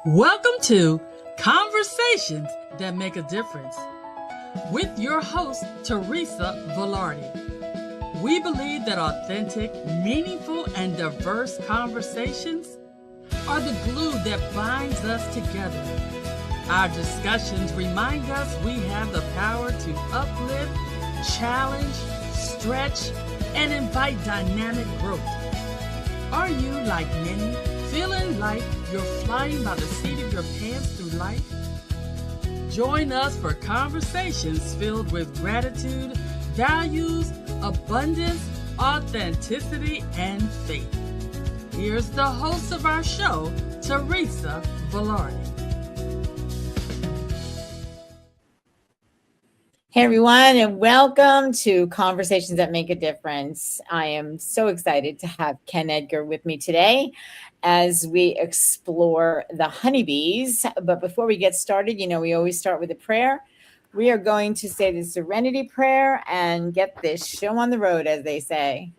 Welcome to Conversations That Make a Difference with your host, Teresa Velardi. We believe that authentic, meaningful, and diverse conversations are the glue that binds us together. Our discussions remind us we have the power to uplift, challenge, stretch, and invite dynamic growth. Are you, like many, feeling like you're flying by the seat of your pants through life? Join us for conversations filled with gratitude, values, abundance, authenticity, and faith. Here's the host of our show, Teresa Velardi. Hey everyone, and welcome to Conversations That Make a Difference. I am so excited to have Ken Edgar with me today as we explore the honeybees. But before we get started, we always start with a prayer. We are going to say the Serenity Prayer and get this show on the road, as they say.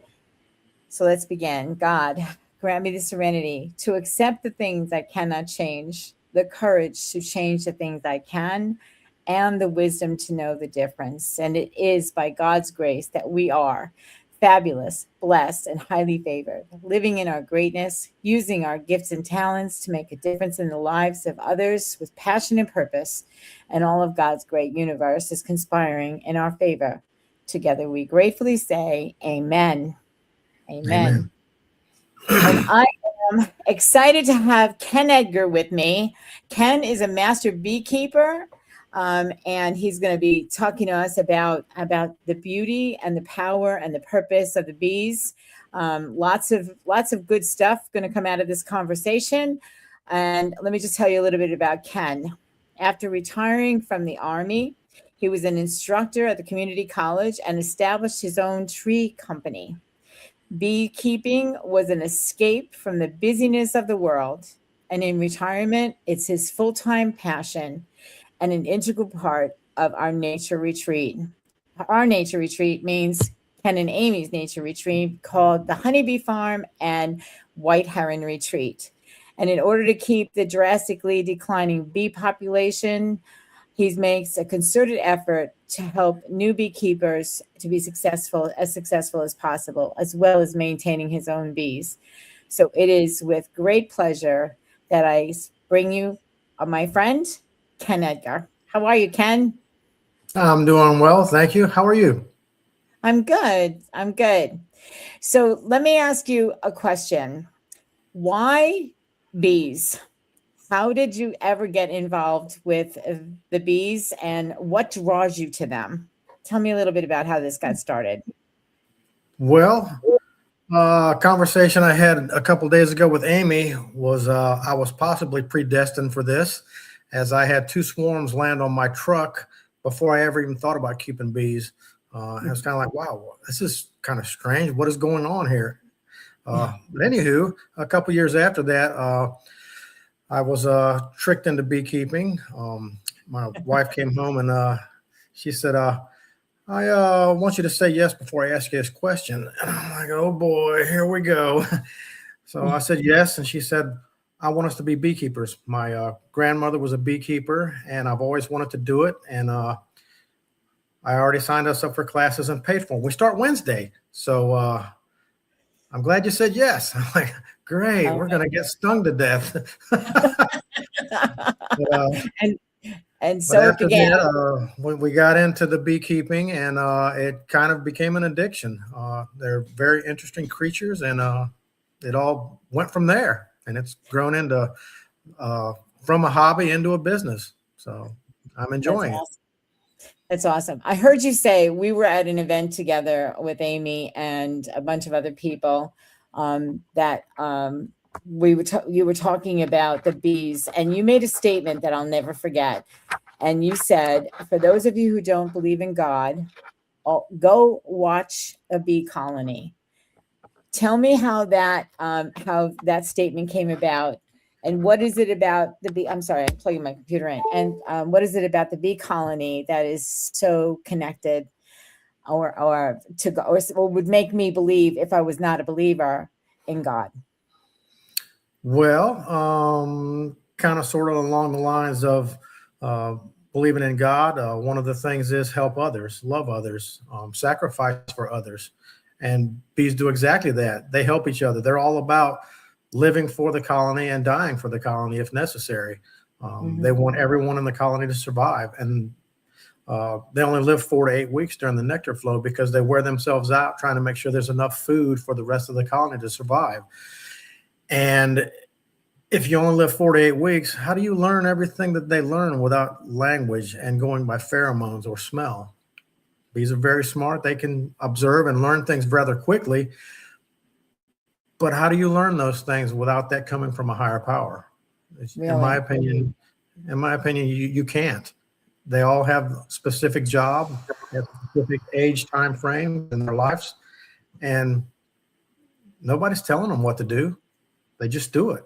So let's begin. God, grant me the serenity to accept the things I cannot change, the courage to change the things I can, and the wisdom to know the difference. And it is by God's grace that we are fabulous, blessed, and highly favored, living in our greatness, using our gifts and talents to make a difference in the lives of others with passion and purpose. And all of God's great universe is conspiring in our favor. Together we gratefully say, Amen. Amen. And I am excited to have Ken Edgar with me. Ken is a master beekeeper. And he's going to be talking to us about the beauty and the power and the purpose of the bees. Lots of good stuff going to come out of this conversation. And let me just tell you a little bit about Ken. After retiring from the Army, he was an instructor at the community college and established his own tree company. Beekeeping was an escape from the busyness of the world. And in retirement, it's his full-time passion and an integral part of our nature retreat. Our nature retreat means Ken and Amy's nature retreat, called the Honeybee Farm and White Heron Retreat. And in order to keep the drastically declining bee population, he makes a concerted effort to help new beekeepers to be successful as possible, as well as maintaining his own bees. So it is with great pleasure that I bring you my friend, Ken Edgar. How are you, Ken? I'm doing well, thank you. How are you? I'm good. So let me ask you a question. Why bees? How did you ever get involved with the bees, and what draws you to them? Tell me a little bit about how this got started. Well, a conversation I had a couple days ago with Amy was I was possibly predestined for this, as I had 2 swarms land on my truck before I ever even thought about keeping bees. And it was kind of like, wow, this is kind of strange. What is going on here? But anywho, a couple years after that, I was tricked into beekeeping. My wife came home and she said, I want you to say yes before I ask you this question. And I'm like, oh boy, here we go. So I said yes, and she said, I want us to be beekeepers. My grandmother was a beekeeper, and I've always wanted to do it. And I already signed us up for classes and paid for them. We start Wednesday. So I'm glad you said yes. I'm like, great, we're going to get stung to death. And so it began. We got into the beekeeping, and it kind of became an addiction. They're very interesting creatures, and it all went from there. And it's grown into from a hobby into a business. So I'm enjoying it. That's awesome. I heard you say we were at an event together with Amy and a bunch of other people that you were talking about the bees, and you made a statement that I'll never forget. And you said, for those of you who don't believe in God, go watch a bee colony. Tell me how that statement came about, and what is it about the bee? I'm sorry, I'm plugging my computer in. And what is it about the bee colony that is so connected, or would make me believe, if I was not a believer, in God? Well, kind of sort of along the lines of believing in God. One of the things is help others, love others, sacrifice for others. And bees do exactly that. They help each other. They're all about living for the colony and dying for the colony if necessary. They want everyone in the colony to survive. And they only live 4 to 8 weeks during the nectar flow because they wear themselves out trying to make sure there's enough food for the rest of the colony to survive. And if you only live 4 to 8 weeks, how do you learn everything that they learn without language and going by pheromones or smell? Bees are very smart. They can observe and learn things rather quickly. But how do you learn those things without that coming from a higher power? Really? In my opinion, you can't. They all have specific job, have specific age time frame in their lives, and nobody's telling them what to do. They just do it.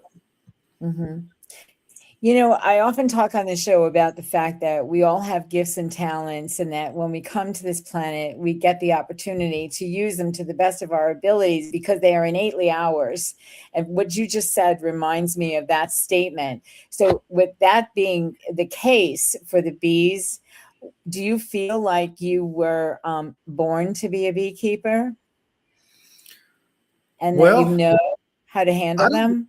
You know, I often talk on the show about the fact that we all have gifts and talents, and that when we come to this planet, we get the opportunity to use them to the best of our abilities because they are innately ours. And what you just said reminds me of that statement. So with that being the case for the bees, do you feel like you were born to be a beekeeper and that you know how to handle them?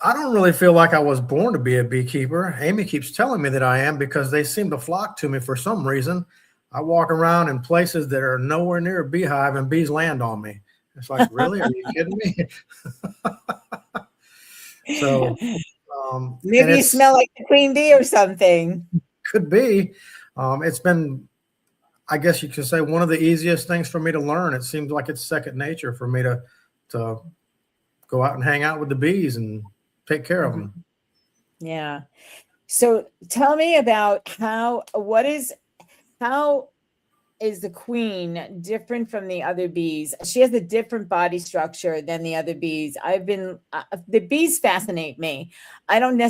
I don't really feel like I was born to be a beekeeper. Amy keeps telling me that I am because they seem to flock to me for some reason. I walk around in places that are nowhere near a beehive and bees land on me. It's like, really? Are you kidding me? So maybe you smell like the queen bee or something. Could be. It's been, I guess you could say, one of the easiest things for me to learn. It seems like it's second nature for me to go out and hang out with the bees and take care of them. Yeah. So tell me about how is the queen different from the other bees? She has a different body structure than the other bees. The bees fascinate me. I don't know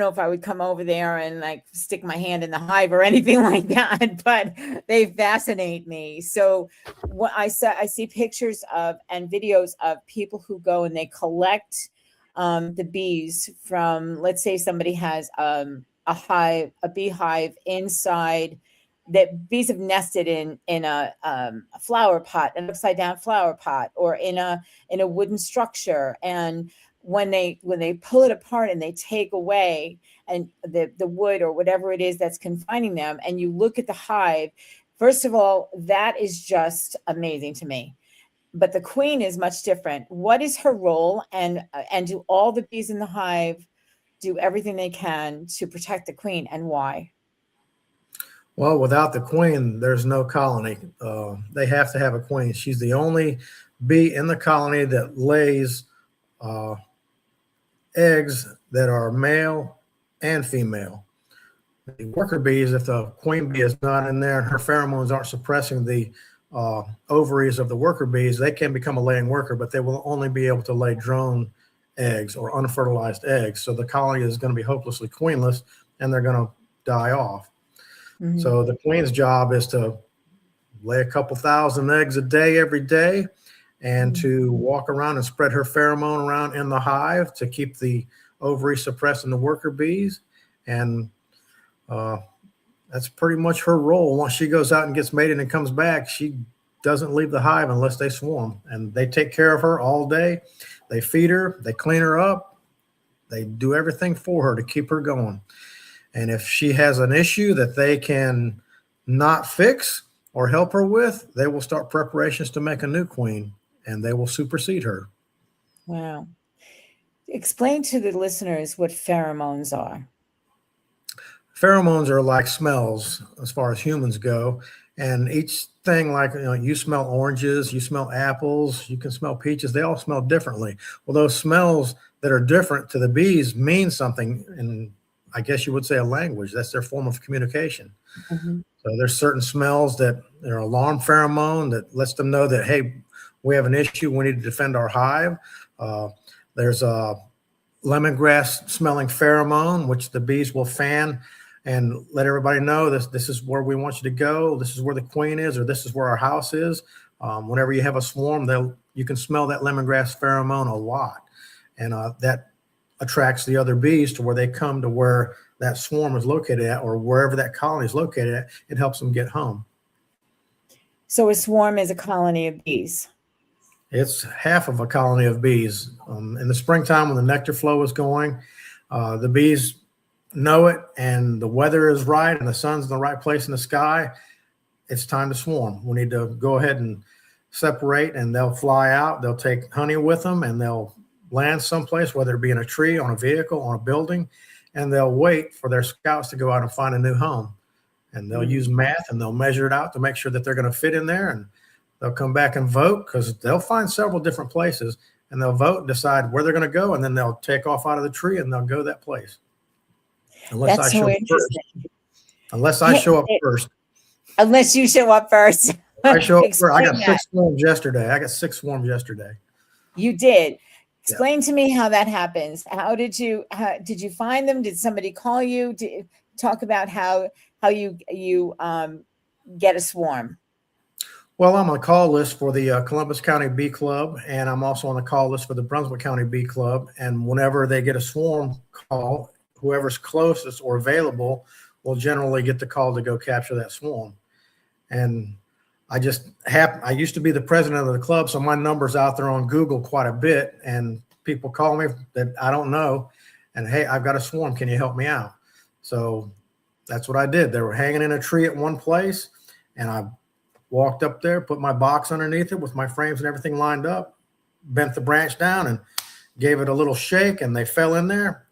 if I would come over there and like stick my hand in the hive or anything like that, but they fascinate me. So what I see pictures of and videos of people who go and they collect the bees from, let's say somebody has a beehive inside that bees have nested in a flower pot, an upside down flower pot, or in a wooden structure. And when they pull it apart and they take away and the wood or whatever it is that's confining them, and you look at the hive, first of all, that is just amazing to me. But the queen is much different. What is her role? And do all the bees in the hive do everything they can to protect the queen, and why? Well, without the queen, there's no colony. They have to have a queen. She's the only bee in the colony that lays eggs that are male and female. The worker bees, if the queen bee is not in there and her pheromones aren't suppressing the ovaries of the worker bees, they can become a laying worker, but they will only be able to lay drone eggs or unfertilized eggs. So the colony is going to be hopelessly queenless and they're going to die off. So the queen's job is to lay a couple thousand eggs a day every day, and to walk around and spread her pheromone around in the hive to keep the ovary suppressed in the worker bees. And that's pretty much her role. Once she goes out and gets mated and comes back, she doesn't leave the hive unless they swarm. And they take care of her all day. They feed her, they clean her up, they do everything for her to keep her going. And if she has an issue that they can not fix or help her with, they will start preparations to make a new queen, and they will supersede her. Wow. Explain to the listeners what pheromones are. Pheromones are like smells as far as humans go. And each thing, like, you smell oranges, you smell apples, you can smell peaches, they all smell differently. Well, those smells that are different to the bees mean something, and I guess you would say a language. That's their form of communication. So there's certain smells that are alarm pheromone that lets them know that, hey, we have an issue. We need to defend our hive. There's a lemongrass smelling pheromone, which the bees will fan and let everybody know this is where we want you to go. This is where the queen is, or this is where our house is. Whenever you have a swarm, they'll you can smell that lemongrass pheromone a lot. And that attracts the other bees to where they come to where that swarm is located at, or wherever that colony is located at. It helps them get home. So a swarm is a colony of bees. It's half of a colony of bees. In the springtime, when the nectar flow is going, the bees know it, and the weather is right, and the sun's in the right place in the sky. It's time to swarm. We need to go ahead and separate, and they'll fly out. They'll take honey with them, and they'll land someplace, whether it be in a tree, on a vehicle, on a building, and they'll wait for their scouts to go out and find a new home. And they'll use math, and they'll measure it out to make sure that they're going to fit in there, and they'll come back and vote, because they'll find several different places, and they'll vote and decide where they're going to go, and then they'll take off out of the tree and they'll go that place. Unless That's I show up first. Unless I show up first. Unless you show up first. I show up first. I got 6 swarms yesterday. You did. Explain to me how that happens. Did you find them? Did somebody call you? Talk about how you get a swarm. Well, I'm on the call list for the Columbus County Bee Club, and I'm also on the call list for the Brunswick County Bee Club. And whenever they get a swarm call, whoever's closest or available will generally get the call to go capture that swarm. And I used to be the president of the club, so my number's out there on Google quite a bit, and people call me that I don't know, and hey, I've got a swarm, can you help me out? So that's what I did. They were hanging in a tree at one place, and I walked up there, put my box underneath it with my frames and everything lined up, bent the branch down and gave it a little shake, and they fell in there.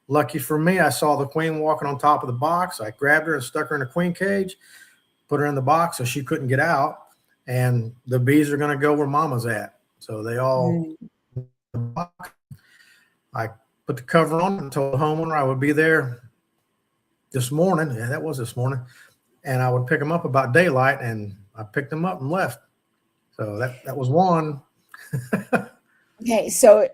Lucky for me, I saw the queen walking on top of the box. I grabbed her and stuck her in a queen cage, put her in the box so she couldn't get out, and the bees are going to go where mama's at. So they all, I put the cover on and told the homeowner I would be there this morning. Yeah, that was this morning. And I would pick them up about daylight, and I picked them up and left. So that was one. Okay, so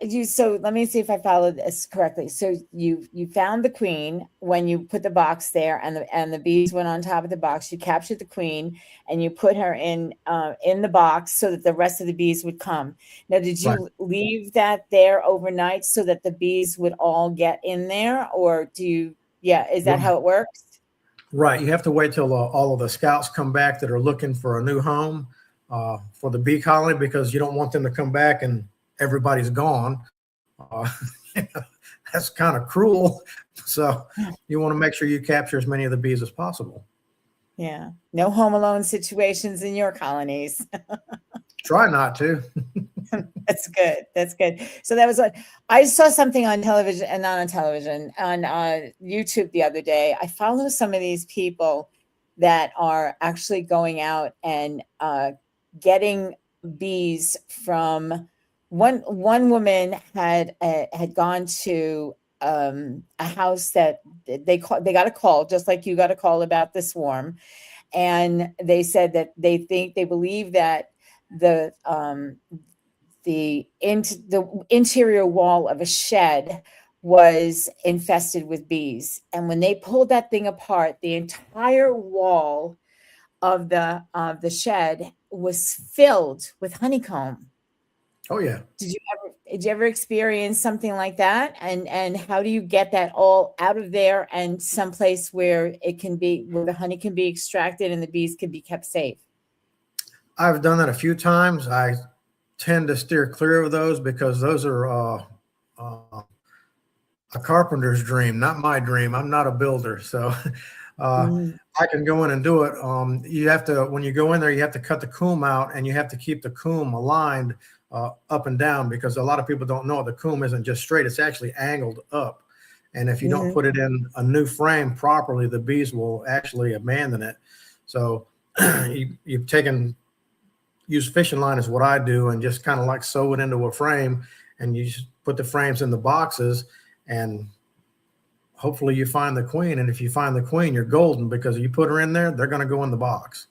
let me see if I followed this correctly. So you found the queen when you put the box there, and the bees went on top of the box. You captured the queen, and you put her in the box so that the rest of the bees would come. Now, did you leave that there overnight so that the bees would all get in there, or is that how it works? Right. You have to wait till all of the scouts come back that are looking for a new home for the bee colony, because you don't want them to come back and everybody's gone. That's kind of cruel. So you want to make sure you capture as many of the bees as possible. Yeah. No Home Alone situations in your colonies. Try not to. That's good. That's good. So that was what I saw something on television, and not on television, on YouTube the other day. I follow some of these people that are actually going out and getting bees from one woman had gone to a house that they got a call, just like you got a call about the swarm. And they said that they believe that the interior wall of a shed was infested with bees. And when they pulled that thing apart, the entire wall of the shed was filled with honeycomb. Oh yeah. Did you ever experience something like that? And how do you get that all out of there and someplace where the honey can be extracted and the bees can be kept safe? I've done that a few times. I tend to steer clear of those because those are a carpenter's dream, not my dream. I'm not a builder, so I can go in and do it. You have to, when you go in there, you have to cut the comb out, and you have to keep the comb aligned up and down, because a lot of people don't know the comb isn't just straight; it's actually angled up. And if you don't put it in a new frame properly, the bees will actually abandon it. So you've taken. Use fishing line is what I do, and just kind of like sew it into a frame, and you just put the frames in the boxes, and hopefully you find the queen. And if you find the queen, you're golden, because if you put her in there, they're going to go in the box.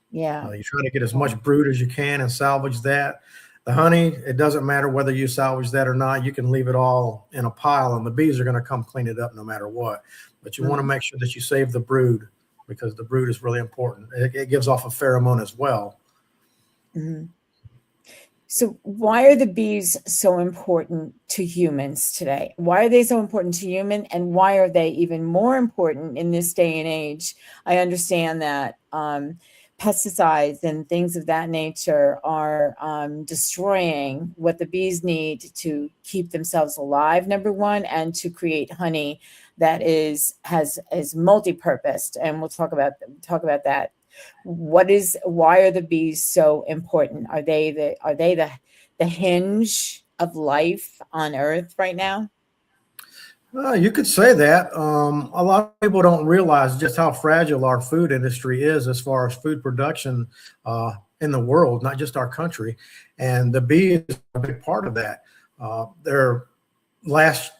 Yeah. You try to get as much brood as you can and salvage that. The honey, it doesn't matter whether you salvage that or not. You can leave it all in a pile, and the bees are going to come clean it up no matter what. But you want to make sure that you save the brood, because the brood is really important. It gives off a pheromone as well. So why are the bees so important to humans today? Why are they so important to human, and why are they even more important in this day and age? I understand that pesticides and things of that nature are destroying what the bees need to keep themselves alive, number one, and to create honey that is multi-purposed. And we'll talk about that. Why are the bees so important? Are they the hinge of life on Earth right now? You could say that. A lot of people don't realize just how fragile our food industry is as far as food production in the world, not just our country. And the bee is a big part of that. Their last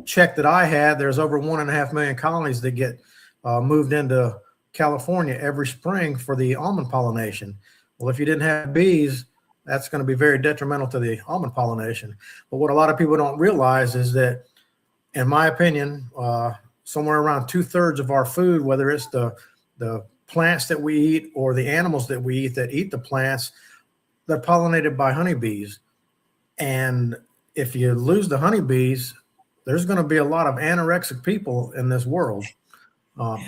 check that I had, there's over 1.5 million colonies that get moved into California every spring for the almond pollination. Well, if you didn't have bees, that's going to be very detrimental to the almond pollination. But what a lot of people don't realize is that, in my opinion, somewhere around 2/3 of our food, whether it's the plants that we eat or the animals that we eat that eat the plants, they're pollinated by honeybees. And if you lose the honeybees, there's going to be a lot of anorexic people in this world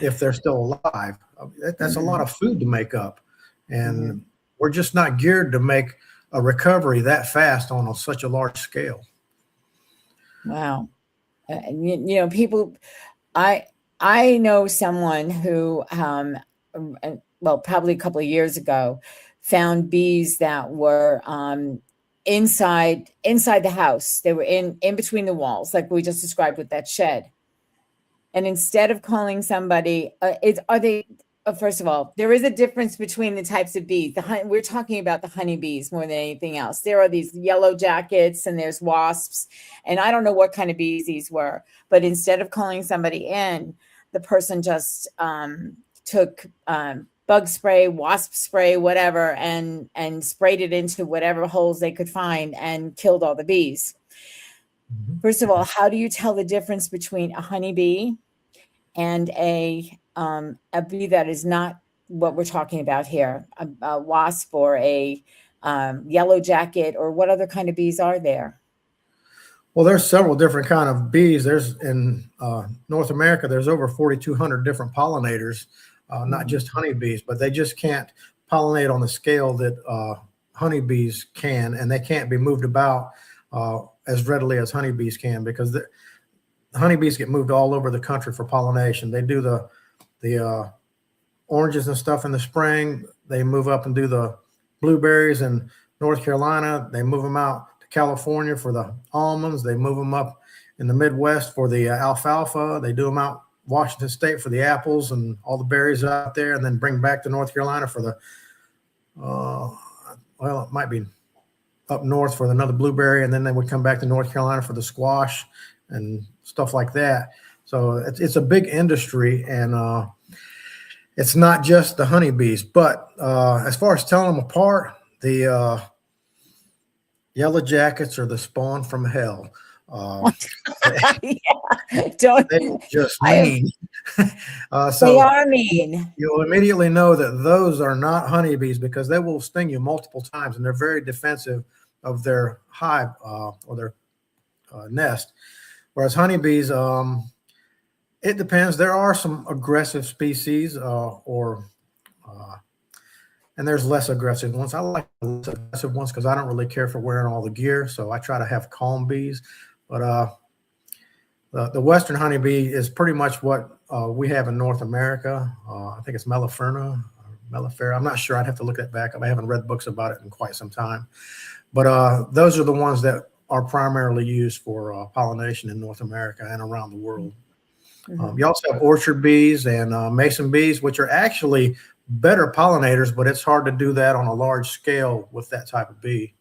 if they're still alive. That's a lot of food to make up. And we're just not geared to make a recovery that fast on such a large scale. Wow. People, I know someone who, probably a couple of years ago, found bees that were inside the house. They were in between the walls, like we just described with that shed. And instead of calling somebody, first of all, there is a difference between the types of bees. We're talking about the honeybees more than anything else. There are these yellow jackets and there's wasps. And I don't know what kind of bees these were. But instead of calling somebody in, the person just took bug spray, wasp spray, whatever, and sprayed it into whatever holes they could find and killed all the bees. First of all, how do you tell the difference between a honeybee and a bee that is not what we're talking about here, a wasp or a yellow jacket, or what other kind of bees are there? Well, there's several different kind of bees. There's in North America, there's over 4,200 different pollinators, not just honeybees, but they just can't pollinate on the scale that honeybees can, and they can't be moved about as readily as honeybees can, because the honeybees get moved all over the country for pollination. They do the oranges and stuff in the spring. They move up and do the blueberries in North Carolina. They move them out to California for the almonds. They move them up in the Midwest for the alfalfa. They do them out Washington State for the apples and all the berries out there, and then bring back to North Carolina for the, it might be up north for another blueberry, and then they would come back to North Carolina for the squash and stuff like that. So it's a big industry, and it's not just the honeybees. But as far as telling them apart, the yellow jackets are the spawn from hell. They just mean. So they are mean. You'll immediately know that those are not honeybees, because they will sting you multiple times, and they're very defensive of their hive or their nest. Whereas honeybees, it depends. There are some aggressive species, and there's less aggressive ones. I like the less aggressive ones because I don't really care for wearing all the gear, so I try to have calm bees. But the Western honeybee is pretty much what we have in North America. I think it's Mellifera. I'm not sure. I'd have to look that back up. I haven't read books about it in quite some time. But those are the ones that are primarily used for pollination in North America and around the world. You also have orchard bees and mason bees, which are actually better pollinators, but it's hard to do that on a large scale with that type of bee.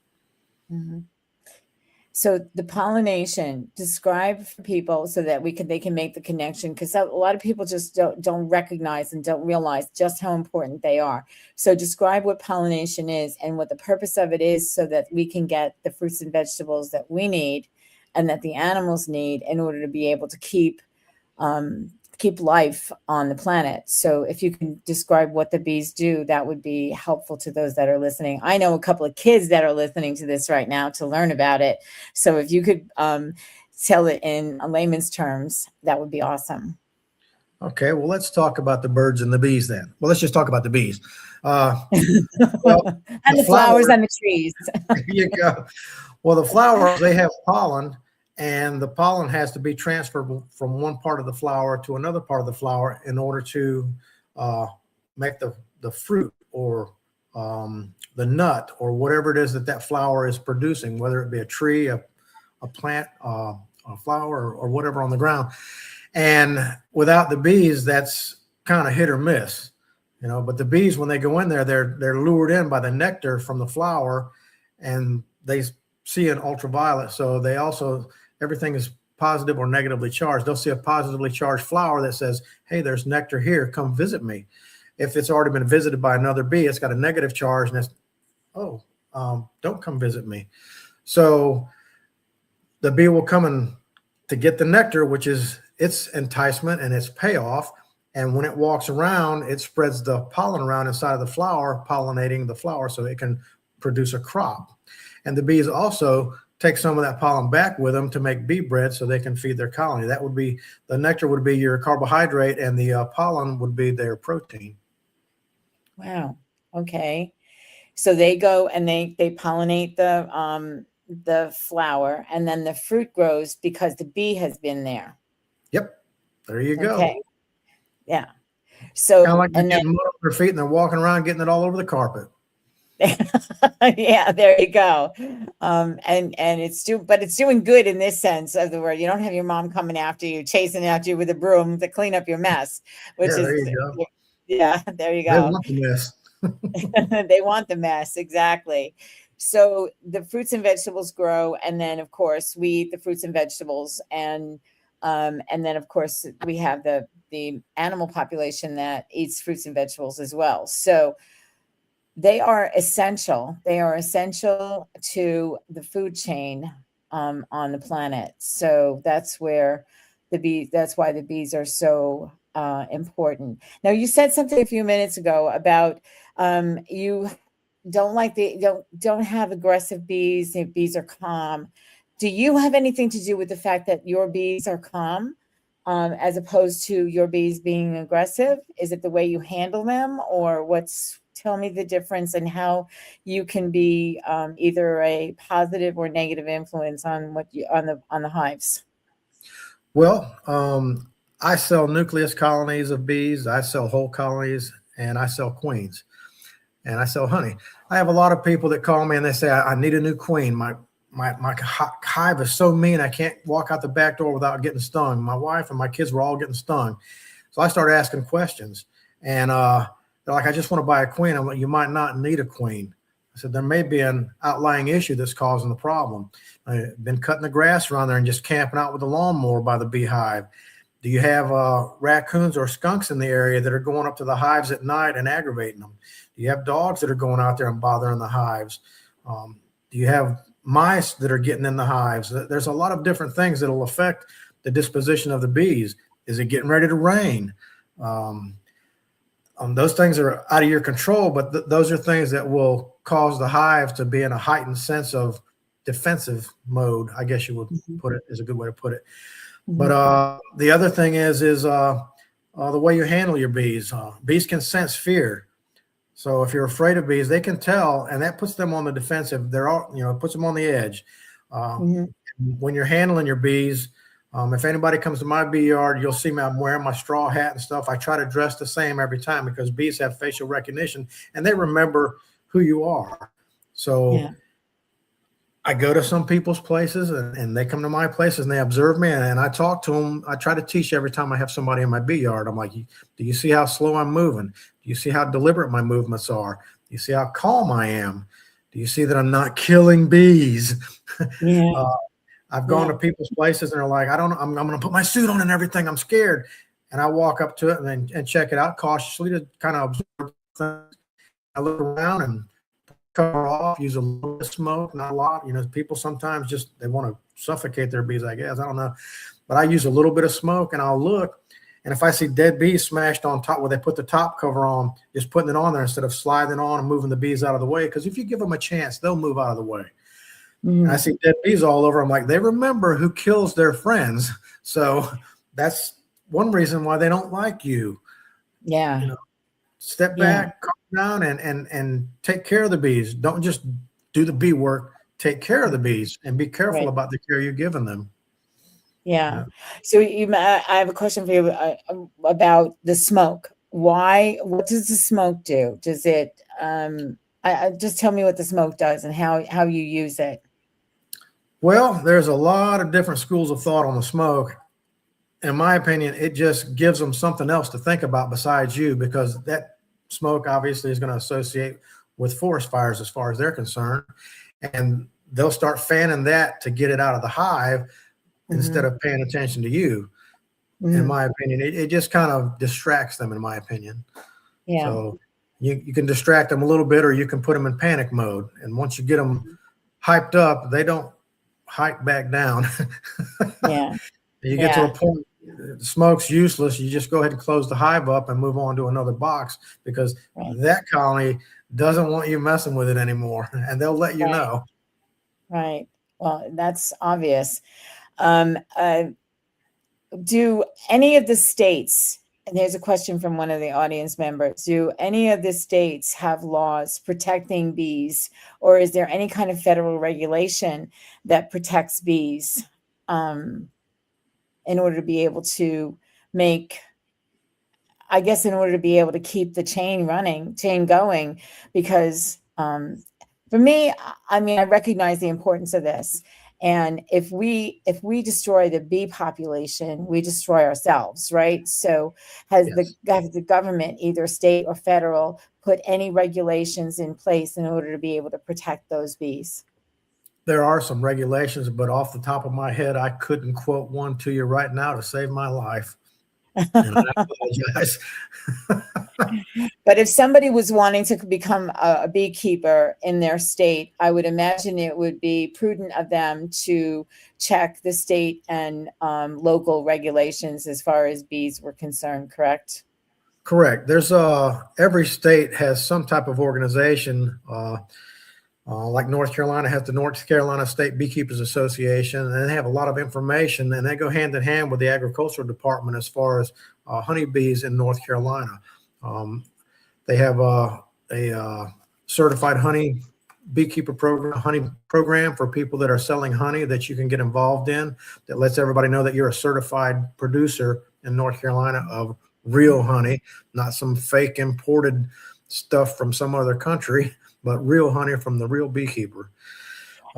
So the pollination, describe for people so that they can make the connection, because a lot of people just don't recognize and don't realize just how important they are. So describe what pollination is and what the purpose of it is, so that we can get the fruits and vegetables that we need and that the animals need in order to be able to keep keep life on the planet. So if you can describe what the bees do, that would be helpful to those that are listening. I know a couple of kids that are listening to this right now to learn about it. So if you could tell it in layman's terms, that would be awesome. Okay, well, let's talk about the birds and the bees then. Well, let's just talk about the bees. Well, and the flowers and the trees. There you go. Well, the flowers, they have pollen, and the pollen has to be transferred from one part of the flower to another part of the flower in order to make the fruit or the nut or whatever it is that flower is producing, whether it be a tree, a plant, a flower, or whatever on the ground. And without the bees, that's kind of hit or miss, but the bees, when they go in there, they're lured in by the nectar from the flower, and they see an ultraviolet. So they also, everything is positive or negatively charged. They'll see a positively charged flower that says, hey, there's nectar here, come visit me. If it's already been visited by another bee, it's got a negative charge, and it's, don't come visit me. So the bee will come in to get the nectar, which is its enticement and its payoff. And when it walks around, it spreads the pollen around inside of the flower, pollinating the flower so it can produce a crop. And the bees also take some of that pollen back with them to make bee bread so they can feed their colony. That would be, the nectar would be your carbohydrate, and the pollen would be their protein. Wow. Okay. So they go and they pollinate the flower, and then the fruit grows because the bee has been there. Yep. There you go. Okay. Yeah. So kind of like they're getting mud on their feet and they're walking around getting it all over the carpet. Yeah, there you go. And it's doing good in this sense of the word. You don't have your mom coming after you, chasing after you with a broom to clean up your mess, which there you go. Yeah, there you go. They want the mess. They want the mess, exactly. So the fruits and vegetables grow, and then of course we eat the fruits and vegetables, and then of course we have the animal population that eats fruits and vegetables as well. So they are essential. They are essential to the food chain on the planet. So that's where that's why the bees are so important. Now, you said something a few minutes ago about you don't have aggressive bees. The bees are calm. Do you have anything to do with the fact that your bees are calm as opposed to your bees being aggressive? Is it the way you handle them, or tell me the difference and how you can be either a positive or negative influence on on the hives? Well, I sell nucleus colonies of bees. I sell whole colonies, and I sell queens, and I sell honey. I have a lot of people that call me and they say, I need a new queen. My hive is so mean, I can't walk out the back door without getting stung. My wife and my kids were all getting stung. So I started asking questions, and they're like, I just want to buy a queen. I'm like, you might not need a queen. I said, there may be an outlying issue that's causing the problem. I've been cutting the grass around there and just camping out with the lawnmower by the beehive. Do you have raccoons or skunks in the area that are going up to the hives at night and aggravating them? Do you have dogs that are going out there and bothering the hives? Do you have mice that are getting in the hives? There's a lot of different things that will affect the disposition of the bees. Is it getting ready to rain? Those things are out of your control, but those are things that will cause the hive to be in a heightened sense of defensive mode, I guess you would put it, is a good way to put it. But the other thing is the way you handle your bees. Bees can sense fear. So if you're afraid of bees, they can tell, and that puts them on the defensive. They're all, puts them on the edge. When you're handling your bees, if anybody comes to my bee yard, you'll see me, I'm wearing my straw hat and stuff. I try to dress the same every time because bees have facial recognition and they remember who you are. So I go to some people's places and they come to my places and they observe me and I talk to them. I try to teach every time I have somebody in my bee yard. I'm like, do you see how slow I'm moving? Do you see how deliberate my movements are? Do you see how calm I am? Do you see that I'm not killing bees? I've gone to people's places and they're like, I'm going to put my suit on and everything. I'm scared. And I walk up to it and check it out cautiously to kind of observe things. I look around and cover off, use a little bit of smoke, not a lot. People sometimes they want to suffocate their bees, I guess. I don't know. But I use a little bit of smoke and I'll look. And if I see dead bees smashed on top where they put the top cover on, just putting it on there instead of sliding on and moving the bees out of the way. Because if you give them a chance, they'll move out of the way. And I see dead bees all over. I'm like, they remember who kills their friends. So that's one reason why they don't like you. Yeah. You know, step back, calm down, and take care of the bees. Don't just do the bee work. Take care of the bees and be careful about the care you're giving them. Yeah. So I have a question for you about the smoke. What does the smoke do? Does it, just tell me what the smoke does and how you use it. Well, there's a lot of different schools of thought on the smoke. In my opinion, it just gives them something else to think about besides you, because that smoke obviously is going to associate with forest fires as far as they're concerned. And they'll start fanning that to get it out of the hive instead of paying attention to you. In my opinion, it just kind of distracts them, in my opinion. Yeah. So you can distract them a little bit, or you can put them in panic mode. And once you get them hyped up, they don't hike back down. Yeah. You get to a point, smoke's useless. You just go ahead and close the hive up and move on to another box, because that colony doesn't want you messing with it anymore, and they'll let you know. Right. Well, that's obvious. Do any of the states, and there's a question from one of the audience members, do any of the states have laws protecting bees, or is there any kind of federal regulation that protects bees in order to be able to make, I guess, in order to be able to keep the chain going? Because for me, I mean, I recognize the importance of this. And if we destroy the bee population, we destroy ourselves, right? So has the government, either state or federal, put any regulations in place in order to be able to protect those bees? There are some regulations, but off the top of my head, I couldn't quote one to you right now to save my life. And I apologize. But if somebody was wanting to become a beekeeper in their state, I would imagine it would be prudent of them to check the state and local regulations as far as bees were concerned, correct? Correct. There's every state has some type of organization. Like North Carolina has the North Carolina State Beekeepers Association, and they have a lot of information, and they go hand in hand with the agricultural department as far as honeybees in North Carolina. They have a certified honey beekeeper program, honey program for people that are selling honey that you can get involved in, that lets everybody know that you're a certified producer in North Carolina of real honey, not some fake imported stuff from some other country, but real honey from the real beekeeper.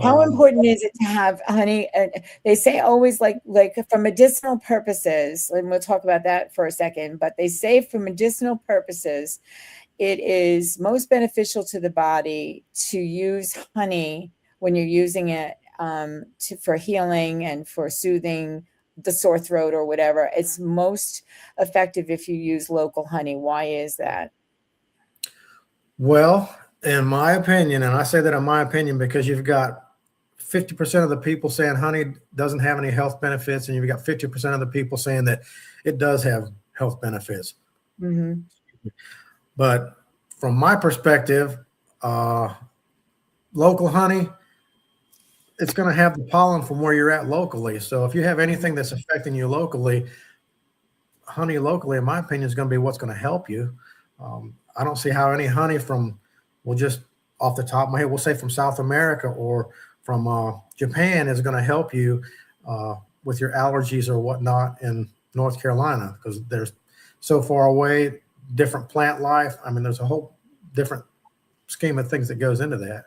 How important is it to have honey? They say always like for medicinal purposes, and we'll talk about that for a second, but they say for medicinal purposes, it is most beneficial to the body to use honey when you're using it for healing and for soothing the sore throat or whatever. It's most effective if you use local honey. Why is that? Well, in my opinion, and I say that in my opinion because you've got 50% of the people saying honey doesn't have any health benefits, and you've got 50% of the people saying that it does have health benefits. Mm-hmm. But from my perspective, local honey, it's going to have the pollen from where you're at locally. So if you have anything that's affecting you locally, honey locally, in my opinion, is going to be what's going to help you. I don't see how any honey from, well, just off the top of my head, we'll say from South America or from Japan is going to help you with your allergies or whatnot in North Carolina, because there's so far away, different plant life. I mean, there's a whole different scheme of things that goes into that.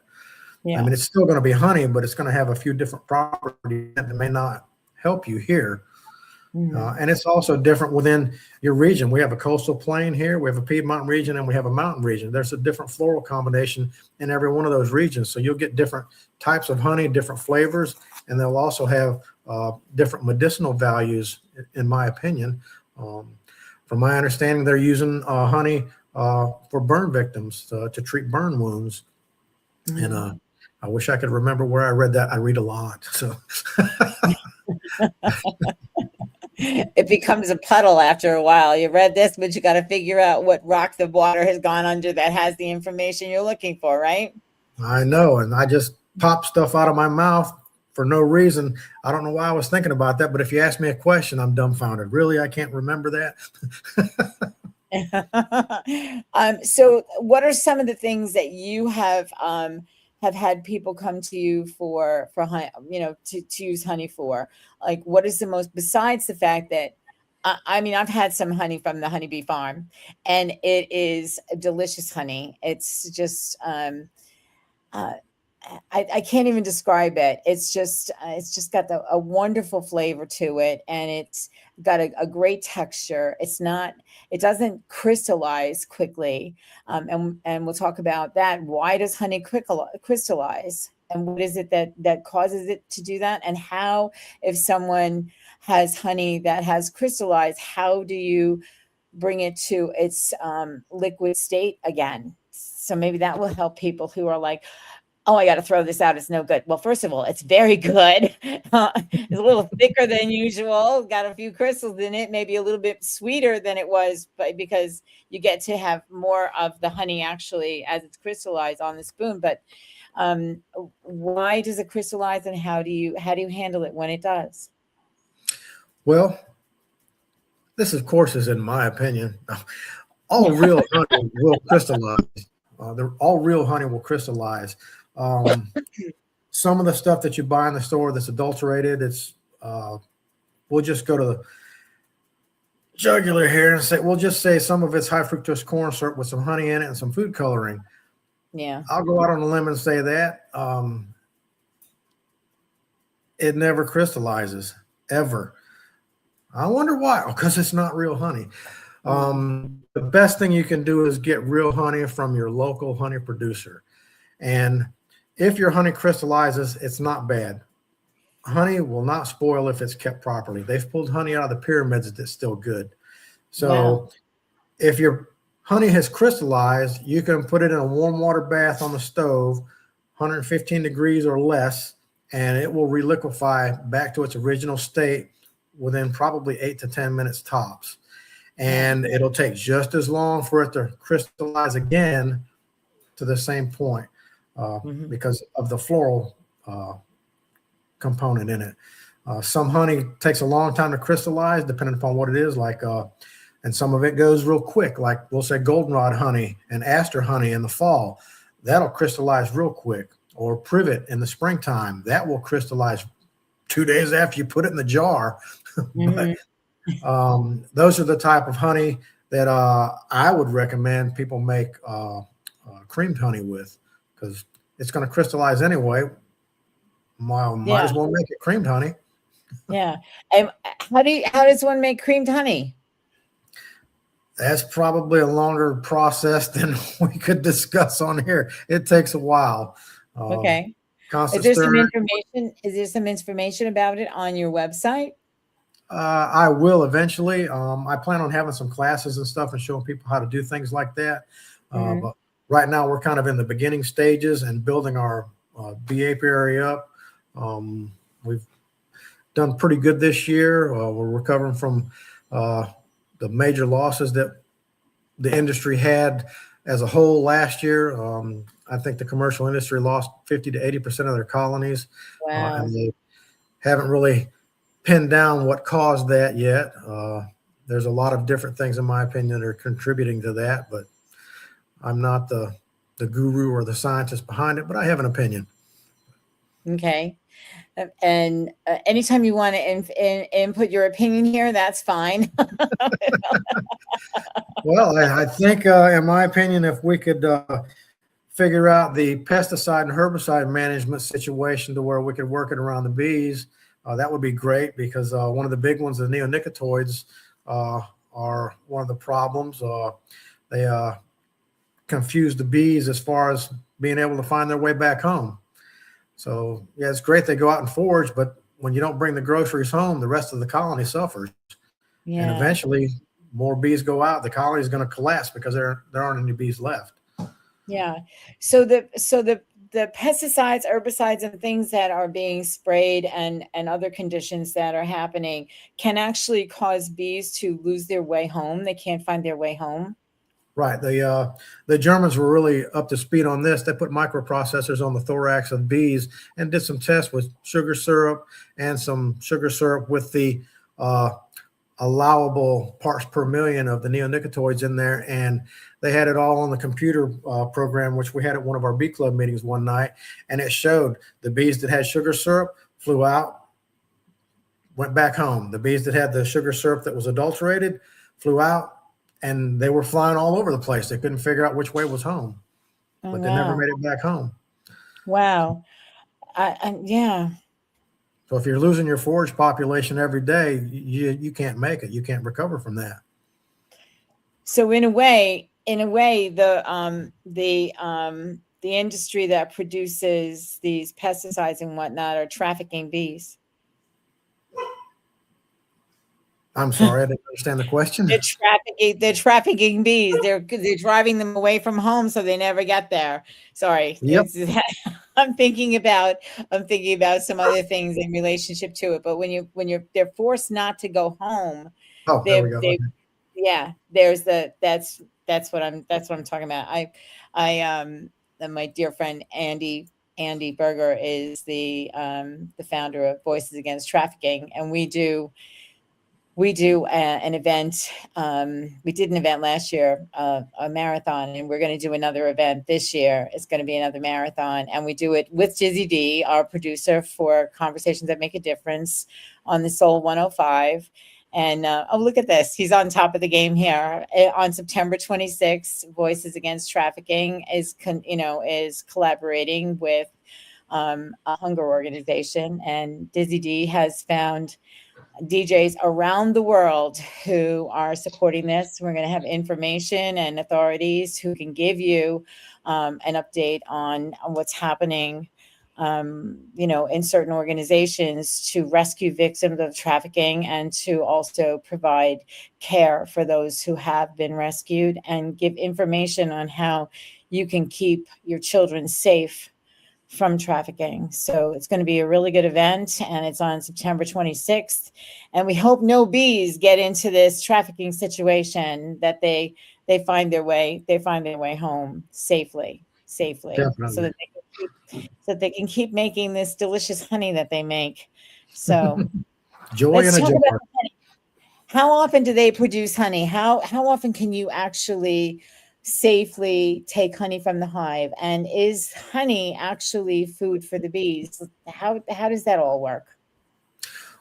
Yeah. I mean, it's still going to be honey, but it's going to have a few different properties that may not help you here. Mm-hmm. And it's also different within your region. We have a coastal plain here, we have a Piedmont region, and we have a mountain region. There's a different floral combination in every one of those regions. So you'll get different types of honey, different flavors, and they'll also have different medicinal values, in my opinion. From my understanding, they're using honey for burn victims to treat burn wounds. Mm-hmm. And I wish I could remember where I read that. I read a lot. So It becomes a puddle after a while. You read this, but you got to figure out what rock the water has gone under that has the information you're looking for, right? I know, and I just pop stuff out of my mouth for no reason. I don't know why I was thinking about that, but if you ask me a question, I'm dumbfounded. Really, I can't remember that. So what are some of the things that you have had people come to you for honey, to use honey for? Like, what is the most, besides the fact that I mean, I've had some honey from the honeybee farm, and it is delicious honey. It's just I can't even describe it. It's just got a wonderful flavor to it, and it's got a great texture. It doesn't crystallize quickly, and we'll talk about that. Why does honey crystallize, and what is it that causes it to do that? And how, if someone has honey that has crystallized, how do you bring it to its liquid state again? So maybe that will help people who are like, oh, I got to throw this out. It's no good. Well, first of all, it's very good. It's a little thicker than usual. Got a few crystals in it, maybe a little bit sweeter than it was, but because you get to have more of the honey actually as it's crystallized on the spoon. But why does it crystallize, and how do you handle it when it does? Well, this, of course, is in my opinion. All real honey will crystallize. All real honey will crystallize. Some of the stuff that you buy in the store that's adulterated, we'll just go to the jugular here and say, we'll just say some of it's high fructose corn syrup with some honey in it and some food coloring. Yeah. I'll go out on a limb and say that it never crystallizes, ever. I wonder why. Because it's not real honey. The best thing you can do is get real honey from your local honey producer. And if your honey crystallizes, it's not bad. Honey will not spoil if it's kept properly. They've pulled honey out of the pyramids that's still good. So if your honey has crystallized, you can put it in a warm water bath on the stove, 115 degrees or less, and it will reliquefy back to its original state within probably 8 to 10 minutes tops. And it'll take just as long for it to crystallize again to the same point because of the floral component in it. Some honey takes a long time to crystallize, depending upon what it is, and some of it goes real quick, like we'll say goldenrod honey and aster honey in the fall. That'll crystallize real quick. Or privet in the springtime. That will crystallize 2 days after you put it in the jar. But those are the type of honey that I would recommend people make creamed honey with, because it's going to crystallize anyway. Might as well make it creamed honey. Yeah. And how does one make creamed honey? That's probably a longer process than we could discuss on here. It takes a while. Okay. Is there some information about it on your website? I will eventually. I plan on having some classes and stuff and showing people how to do things like that. But right now we're kind of in the beginning stages and building our bee apiary up. We've done pretty good this year. We're recovering from the major losses that the industry had as a whole last year. I think the commercial industry lost 50 to 80% of their colonies. Wow. And they haven't really pinned down what caused that yet. There's a lot of different things, in my opinion, that are contributing to that, but I'm not the guru or the scientist behind it, but I have an opinion. Okay. And anytime you want to input your opinion here, that's fine. Well, I think, in my opinion, if we could figure out the pesticide and herbicide management situation to where we could work it around the bees, that would be great, because one of the big ones, the neonicotinoids, are one of the problems. They confuse the bees as far as being able to find their way back home. So, yeah, it's great they go out and forage, but when you don't bring the groceries home, the rest of the colony suffers. Yeah. And eventually more bees go out, the colony is going to collapse because there aren't any bees left. Yeah. So the the pesticides, herbicides, and things that are being sprayed and other conditions that are happening can actually cause bees to lose their way home. They can't find their way home. Right. The Germans were really up to speed on this. They put microprocessors on the thorax of bees and did some tests with sugar syrup and some sugar syrup with the allowable parts per million of the neonicotinoids in there. And they had it all on the computer program, which we had at one of our bee club meetings one night. And it showed the bees that had sugar syrup flew out, went back home. The bees that had the sugar syrup that was adulterated flew out, and they were flying all over the place. They couldn't figure out which way was home, but they never made it back home. Wow. Yeah. So if you're losing your forage population every day, you can't make it. You can't recover from that. So in a way, the industry that produces these pesticides and whatnot are trafficking bees. I'm sorry, I didn't understand the question. They're trafficking bees. They're driving them away from home so they never get there. Sorry. Yep. I'm thinking about some other things in relationship to it. But they're forced not to go home. Oh, there we go. Yeah, there's that's what I'm talking about. My dear friend Andy Berger is the founder of Voices Against Trafficking, and we do an event. We did an event last year, a marathon, and we're going to do another event this year. It's going to be another marathon, and we do it with Jizzy D, our producer for Conversations That Make a Difference on the Soul 105. And oh, look at this. He's on top of the game here. On September 26th, Voices Against Trafficking is collaborating with a hunger organization, and Dizzy D has found DJs around the world who are supporting this. We're going to have information and authorities who can give you an update on what's happening, in certain organizations to rescue victims of trafficking and to also provide care for those who have been rescued and give information on how you can keep your children safe from trafficking. So it's going to be a really good event, and it's on September 26th. And we hope no bees get into this trafficking situation, that they find their way home safely, Definitely. so that they can keep making this delicious honey that they make. So joy in a jar. How often do they produce honey? How often can you actually safely take honey from the hive? And is honey actually food for the bees? How does that all work?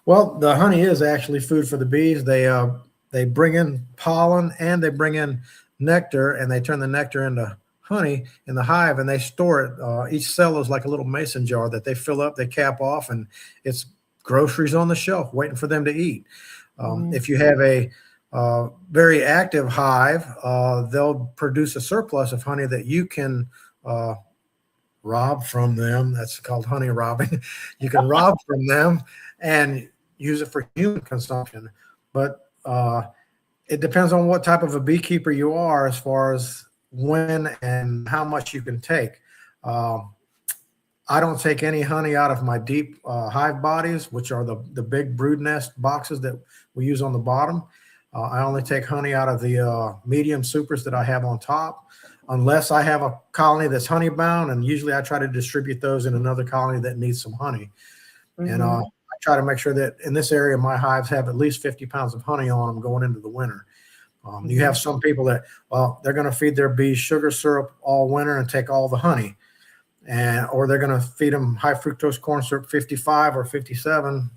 Well, the honey is actually food for the bees. They bring in pollen and they bring in nectar, and they turn the nectar into honey in the hive, and they store it. Each cell is like a little mason jar that they fill up, they cap off, and it's groceries on the shelf waiting for them to eat. If you have a very active hive, they'll produce a surplus of honey that you can rob from them. That's called honey robbing. You can rob from them and use it for human consumption. But it depends on what type of a beekeeper you are as far as when and how much you can take. I don't take any honey out of my deep hive bodies, which are the big brood nest boxes that we use on the bottom. I only take honey out of the medium supers that I have on top, unless I have a colony that's honey bound, and usually I try to distribute those in another colony that needs some honey. And I try to make sure that in this area, my hives have at least 50 pounds of honey on them going into the winter. You have some people that, they're going to feed their bees sugar syrup all winter and take all the honey, or they're going to feed them high fructose corn syrup 55 or 57.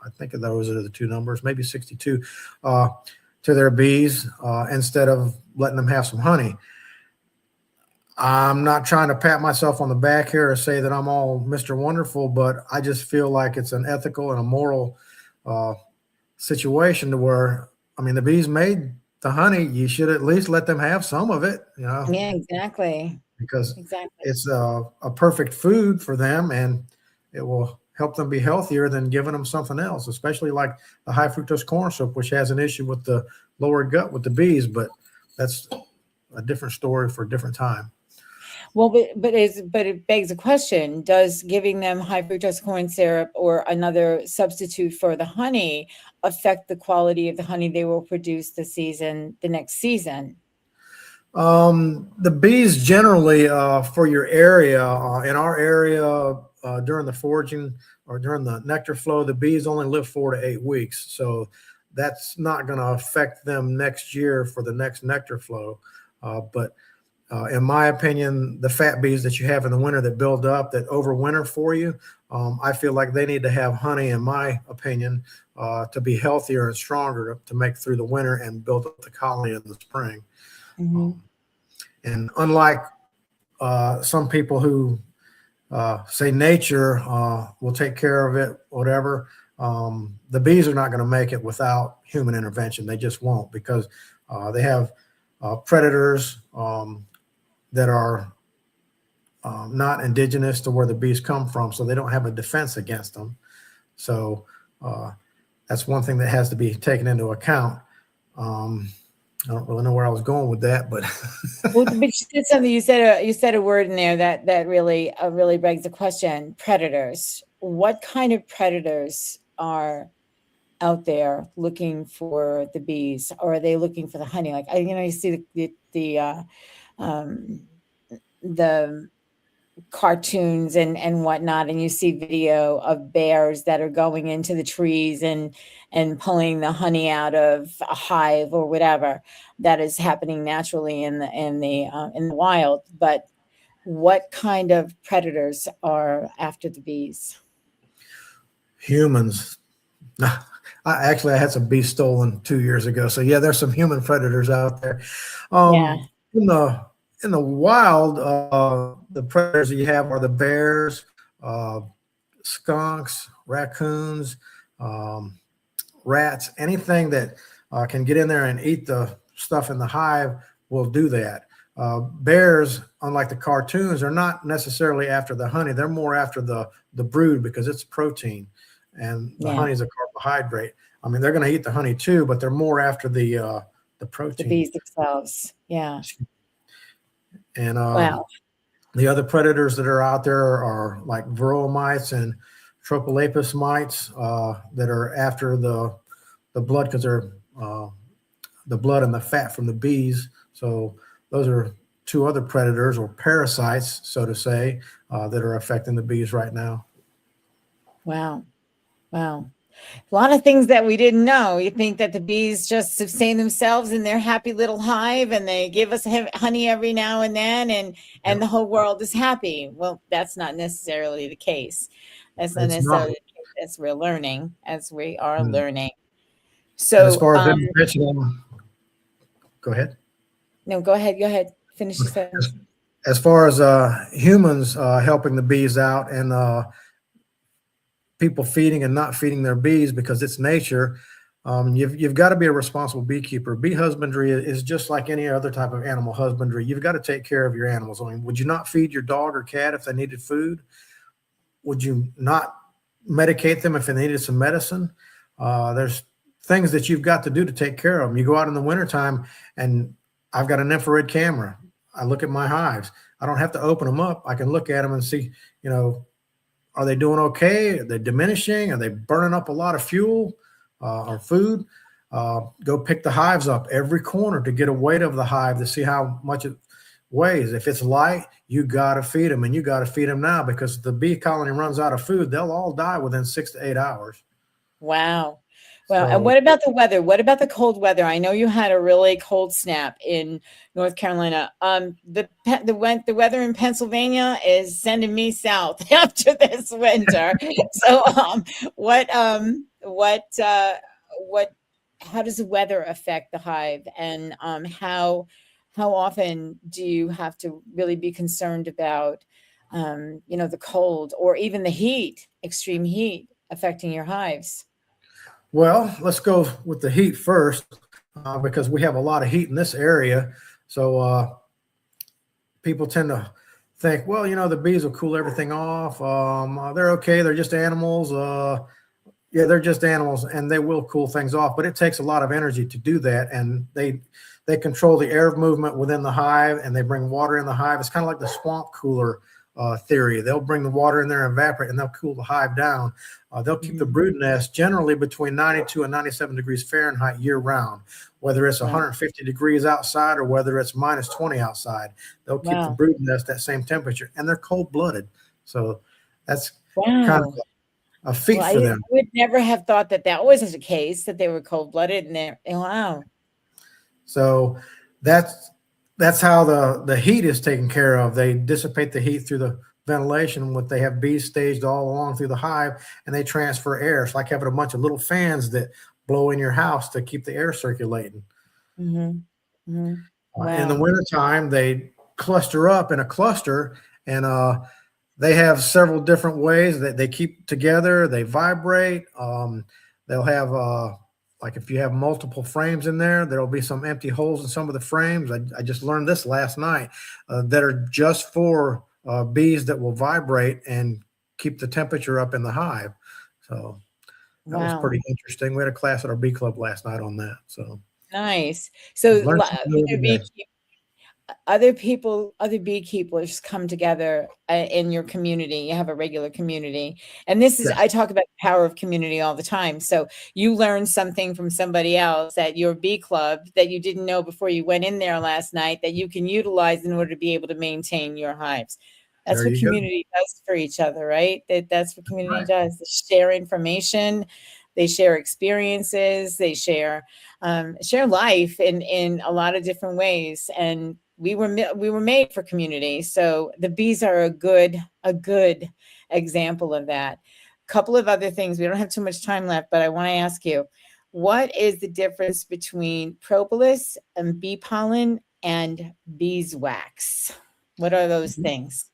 I think of those are the two numbers, maybe 62, to their bees instead of letting them have some honey. I'm not trying to pat myself on the back here or say that I'm all Mr. Wonderful, but I just feel like it's an ethical and a moral situation to where, the bees made the honey. You should at least let them have some of it, Yeah, exactly. Because it's a perfect food for them, and it will help them be healthier than giving them something else, especially like the high fructose corn syrup, which has an issue with the lower gut with the bees, but that's a different story for a different time. Well, but it begs a question: does giving them high fructose corn syrup or another substitute for the honey affect the quality of the honey they will produce the next season? The bees generally, for your area, in our area, during the foraging or during the nectar flow, the bees only live 4 to 8 weeks. So that's not going to affect them next year for the next nectar flow. But in my opinion, the fat bees that you have in the winter that build up, that overwinter for you, I feel like they need to have honey, in my opinion, to be healthier and stronger to make through the winter and build up the colony in the spring. Mm-hmm. And unlike some people who say nature will take care of it, whatever, the bees are not going to make it without human intervention. They just won't, because they have predators that are not indigenous to where the bees come from, so they don't have a defense against them. So that's one thing that has to be taken into account. I don't really know where I was going with that, but Well, but you said something. You said a word in there that really begs the question. Predators. What kind of predators are out there looking for the bees, or are they looking for the honey? Like you see the cartoons and whatnot, and you see video of bears that are going into the trees and pulling the honey out of a hive or whatever that is happening naturally in the wild. But what kind of predators are after the bees? humans. I had some bees stolen 2 years ago, so yeah, there's some human predators out there. Yeah. In the wild, the predators you have are the bears, skunks, raccoons, rats. Anything that can get in there and eat the stuff in the hive will do that. Bears, unlike the cartoons, are not necessarily after the honey. They're more after the brood, because it's protein, and the honey is a carbohydrate. I mean, they're going to eat the honey too, but they're more after the protein. The bees themselves. Yeah. And Wow. the other predators that are out there are like varroa mites and Propolis mites that are after the blood, because they're the blood and the fat from the bees. So those are two other predators, or parasites, so to say, that are affecting the bees right now. Wow. Wow. A lot of things that we didn't know. You think that the bees just sustain themselves in their happy little hive and they give us honey every now and then, and the whole world is happy. Well, that's not necessarily the case. That's not necessarily the case, as we're learning, as we are learning. So and as far as go ahead. No, go ahead. Go ahead. Finish the sentence. As far as humans helping the bees out, and people feeding and not feeding their bees because it's nature, you've got to be a responsible beekeeper. Bee husbandry is just like any other type of animal husbandry. You've got to take care of your animals. I mean, would you not feed your dog or cat if they needed food? Would you not medicate them if they needed some medicine? There's things that you've got to do to take care of them. You go out in the wintertime, and I've got an infrared camera. I look at my hives. I don't have to open them up. I can look at them and see, are they doing okay? Are they diminishing? Are they burning up a lot of fuel or food? Go pick the hives up every corner to get a weight of the hive to see how much it weighs. If it's light, you got to feed them, and you got to feed them now, because if the bee colony runs out of food, they'll all die within 6 to 8 hours. Wow. Well, and what about the weather? What about the cold weather? I know you had a really cold snap in North Carolina. The weather in Pennsylvania is sending me south after this winter. So, how does the weather affect the hive, and how often do you have to really be concerned about, the cold or even the heat, extreme heat affecting your hives? Well, let's go with the heat first, because we have a lot of heat in this area. So people tend to think, well, the bees will cool everything off. They're okay. They're just animals. Yeah, they're just animals, and they will cool things off, but it takes a lot of energy to do that. And they control the air movement within the hive, and they bring water in the hive. It's kind of like the swamp cooler theory. They'll bring the water in there and evaporate, and they'll cool the hive down. They'll keep the brood nest generally between 92 and 97 degrees Fahrenheit year round, whether it's 150 degrees outside or whether it's minus 20 outside. They'll keep the brood nest that same temperature, and they're cold-blooded. So that's kind of a feat for them. I would never have thought that was the case, that they were cold-blooded. And wow. So that's how the heat is taken care of. They dissipate the heat through the ventilation. They have bees staged all along through the hive, and they transfer air. It's like having a bunch of little fans that blow in your house to keep the air circulating. In the wintertime, they cluster up in a cluster, and they have several different ways that they keep together. They vibrate. They'll have, like if you have multiple frames in there, there'll be some empty holes in some of the frames. I just learned this last night that are just for bees that will vibrate and keep the temperature up in the hive. So that was pretty interesting. We had a class at our bee club last night on that. So nice. So other beekeepers come together in your community. You have a regular community. And this is, I talk about the power of community all the time. So you learn something from somebody else at your bee club that you didn't know before you went in there last night that you can utilize in order to be able to maintain your hives. That's what community does for each other, right? That's what community does. They share information. They share experiences. They share life in a lot of different ways. And we were made for community. So the bees are a good example of that. A couple of other things. We don't have too much time left, but I want to ask you, what is the difference between propolis and bee pollen and beeswax? What are those things?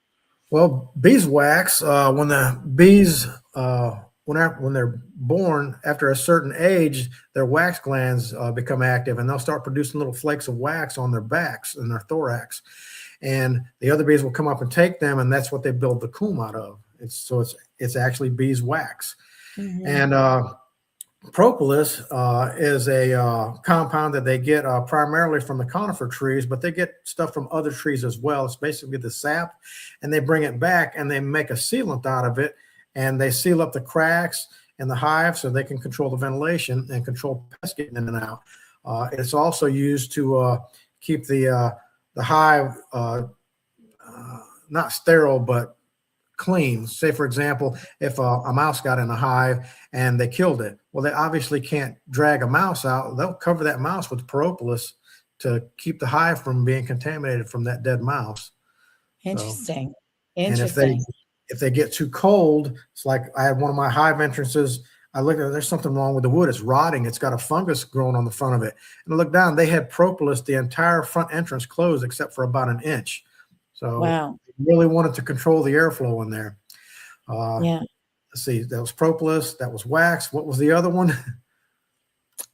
Well, beeswax, when the bees, when they're born, after a certain age, their wax glands become active, and they'll start producing little flakes of wax on their backs and their thorax. And the other bees will come up and take them, and that's what they build the comb out of. It's actually beeswax. And propolis is a compound that they get primarily from the conifer trees, but they get stuff from other trees as well. It's basically the sap, and they bring it back and they make a sealant out of it, and they seal up the cracks in the hive so they can control the ventilation and control pests getting in and out. It's also used to keep the hive not sterile, but clean. Say, for example, if a mouse got in a hive and they killed it, well, they obviously can't drag a mouse out. They'll cover that mouse with propolis to keep the hive from being contaminated from that dead mouse. Interesting. And if they get too cold, it's like I had one of my hive entrances. I looked at it, there's something wrong with the wood. It's rotting. It's got a fungus growing on the front of it. And I looked down, they had propolis, the entire front entrance closed except for about an inch. So really wanted to control the airflow in there. Let's see, that was propolis, that was wax. What was the other one?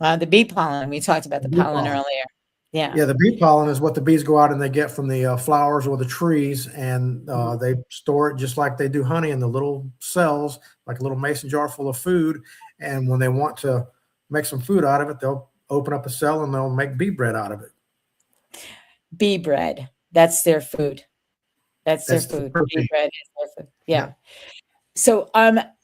The bee pollen. We talked about the pollen earlier. Yeah, the bee pollen is what the bees go out and they get from the flowers or the trees, and they store it just like they do honey in the little cells, like a little mason jar full of food. And when they want to make some food out of it, they'll open up a cell and they'll make bee bread out of it. Bee bread. That's their food. That's their food. Bee bread is their food. Yeah. So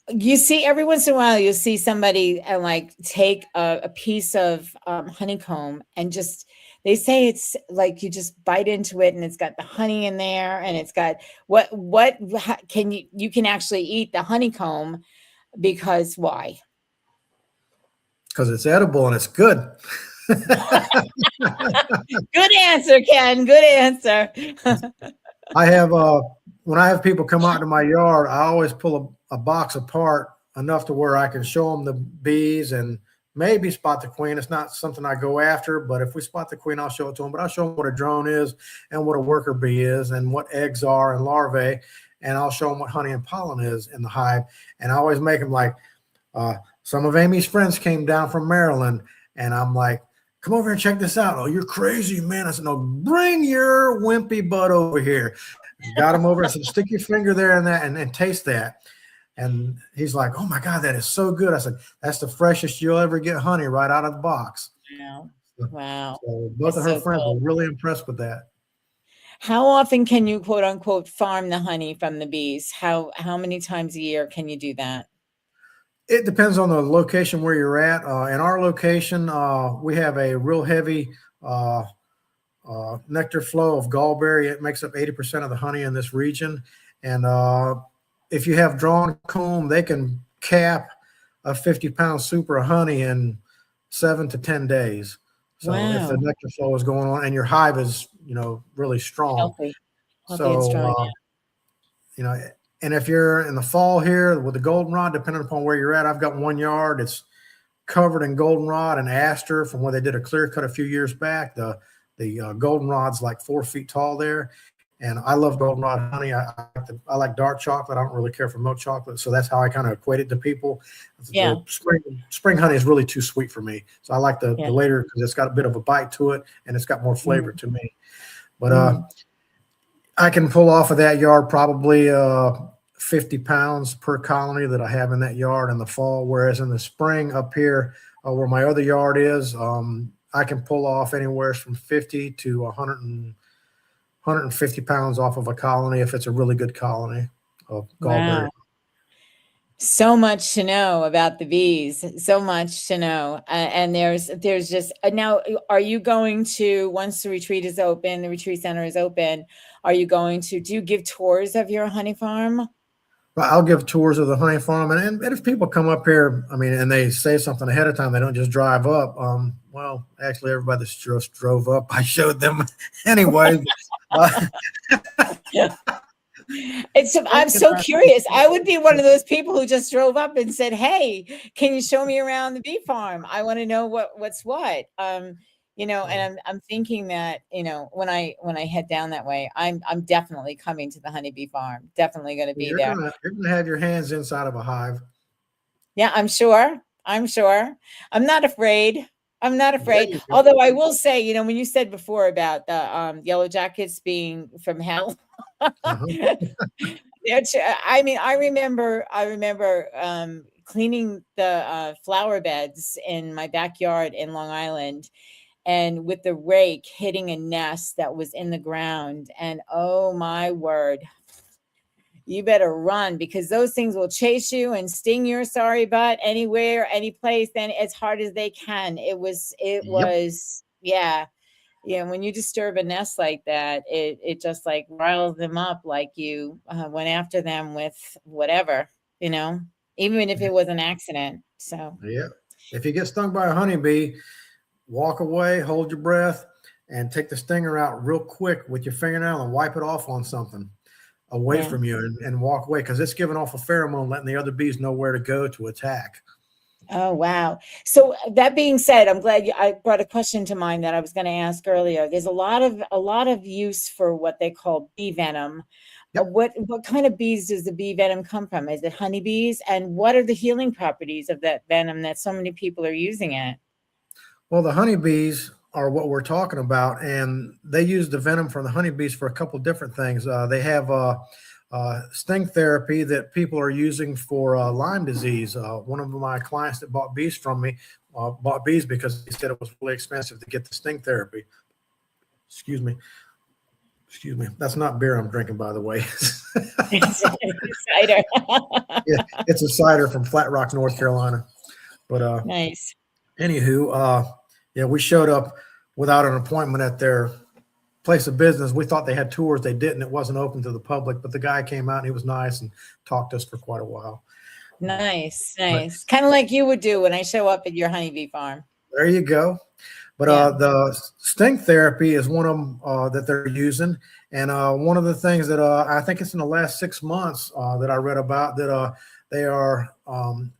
you see, every once in a while, you'll see somebody like take a piece of honeycomb and just, they say it's like you just bite into it and it's got the honey in there, and it's got you can actually eat the honeycomb, because why? Because it's edible and it's good. Good answer, Ken. Good answer. I have when I have people come out to my yard, I always pull a box apart enough to where I can show them the bees and maybe spot the queen. It's not something I go after, but if we spot the queen, I'll show it to them. But I'll show them what a drone is and what a worker bee is and what eggs are and larvae. And I'll show them what honey and pollen is in the hive. And I always make them like, some of Amy's friends came down from Maryland, and I'm like, come over and check this out. Oh, you're crazy, man. I said, no, bring your wimpy butt over here. Got him over. I said, stick your finger there in that and taste that. And he's like, "Oh my God, that is so good." I said, "That's the freshest you'll ever get honey right out of the box." Wow. So, Wow. so both That's of her so friends cool. were really impressed with that. How often can you quote unquote farm the honey from the bees? How many times a year can you do that? It depends on the location where you're at. In our location, we have a real heavy uh, nectar flow of gallberry. It makes up 80% of the honey in this region. And if you have drawn comb, they can cap a 50-pound super of honey in 7 to 10 days. So if the Wow. nectar flow is going on and your hive is, really strong. Healthy and strong. So, you know, and if you're in the fall here with the goldenrod, depending upon where you're at, I've got 1 yard. It's covered in goldenrod and aster from where they did a clear cut a few years back. The goldenrod's like 4 feet tall there. And I love goldenrod honey. I like dark chocolate. I don't really care for milk chocolate. So that's how I kind of equate it to people. Yeah. The spring honey is really too sweet for me. So I like the Yeah. later because it's got a bit of a bite to it and it's got more flavor to me. But I can pull off of that yard probably 50 pounds per colony that I have in that yard in the fall. Whereas in the spring up here where my other yard is, I can pull off anywhere from 50 to 150 pounds off of a colony if it's a really good colony of gallberry. Wow. So much to know about the bees. So much to know. And there's just now, are you going to, once the retreat is open, the retreat center is open, are you going to, do you give tours of your honey farm? I'll give tours of the honey farm. And if people come up here, I mean, and they say something ahead of time, they don't just drive up. Well, actually, everybody that just drove up, I showed them anyway. I'm so curious. I would be one of those people who just drove up and said, "Hey, can you show me around the bee farm? I want to know what's what." And I'm thinking that, when I head down that way, I'm definitely coming to the honeybee farm. Definitely going to be there. You're gonna have your hands inside of a hive. Yeah, I'm sure. I'm not afraid. Although I will say, when you said before about the yellow jackets being from hell, I mean, I remember cleaning the flower beds in my backyard in Long Island, and with the rake hitting a nest that was in the ground, and oh my word, you better run, because those things will chase you and sting your sorry butt anywhere, any place, and as hard as they can. It was, yeah. When you disturb a nest like that, it just like riles them up, like you went after them with whatever, even if it was an accident. So, yeah. If you get stung by a honeybee, walk away, hold your breath, and take the stinger out real quick with your fingernail and wipe it off on something away from you and walk away, because it's giving off a pheromone letting the other bees know where to go to attack. Oh, wow. So that being said, I'm glad I brought a question to mind that I was going to ask earlier. There's a lot of use for what they call bee venom. Yep. What kind of bees does the bee venom come from? Is it honeybees? And what are the healing properties of that venom that so many people are using it? Well, the honeybees are what we're talking about, and they use the venom from the honeybees for a couple different things. They have sting therapy that people are using for Lyme disease. One of my clients that bought bees from me bought bees because he said it was really expensive to get the sting therapy. Excuse me. That's not beer I'm drinking, by the way. It's cider. Yeah, it's a cider from Flat Rock, North Carolina. But nice. Anywho, we showed up without an appointment at their place of business. We thought they had tours. They didn't. It wasn't open to the public, but the guy came out and he was nice and talked to us for quite a while. Nice. Kind of like you would do when I show up at your honeybee farm. There you go. But the sting therapy is one of them that they're using. And one of the things that I think it's in the last 6 months that I read about, that they are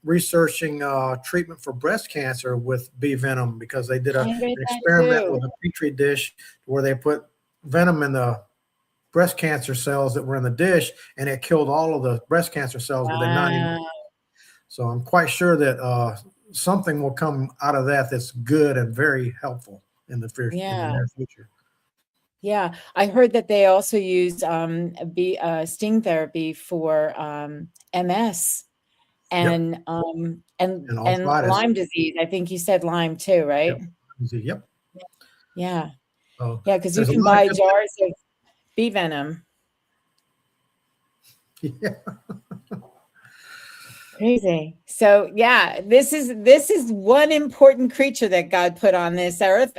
researching treatment for breast cancer with bee venom, because they did an experiment with a petri dish where they put venom in the breast cancer cells that were in the dish, and it killed all of the breast cancer cells within 90 minutes. So I'm quite sure that something will come out of that that's good and very helpful in the near future. Yeah, I heard that they also use sting therapy for MS. and And and arthritis. Lyme disease. I think you said Lyme too, right? Yep. Yeah. So Yeah, because you there's a can lot of buy good jars of bee venom. things. Yeah. Crazy. So yeah, this is one important creature that God put on this earth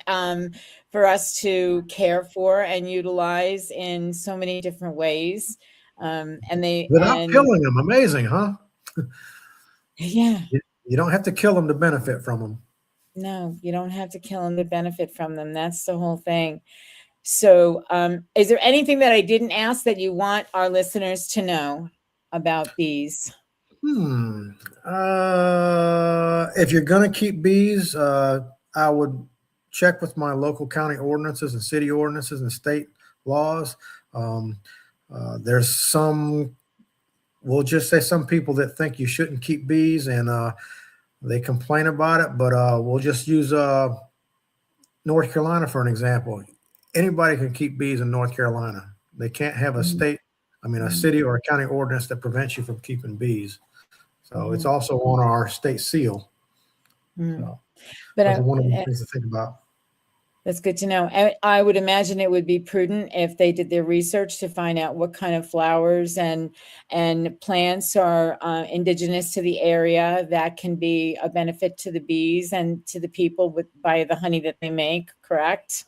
for us to care for and utilize in so many different ways. Without killing them. Amazing, huh? Yeah. You don't have to kill them to benefit from them. No, you don't have to kill them to benefit from them. That's the whole thing. So, is there anything that I didn't ask that you want our listeners to know about bees? If you're going to keep bees, I would check with my local county ordinances and city ordinances and state laws. There's some, we'll just say some people that think you shouldn't keep bees, and they complain about it, but we'll just use North Carolina for an example. Anybody can keep bees in North Carolina. They can't have a a city or a county ordinance that prevents you from keeping bees. So it's also on our state seal. So But those are one of the things to think about. That's good to know. I would imagine it would be prudent if they did their research to find out what kind of flowers and plants are indigenous to the area that can be a benefit to the bees and to the people by the honey that they make. Correct?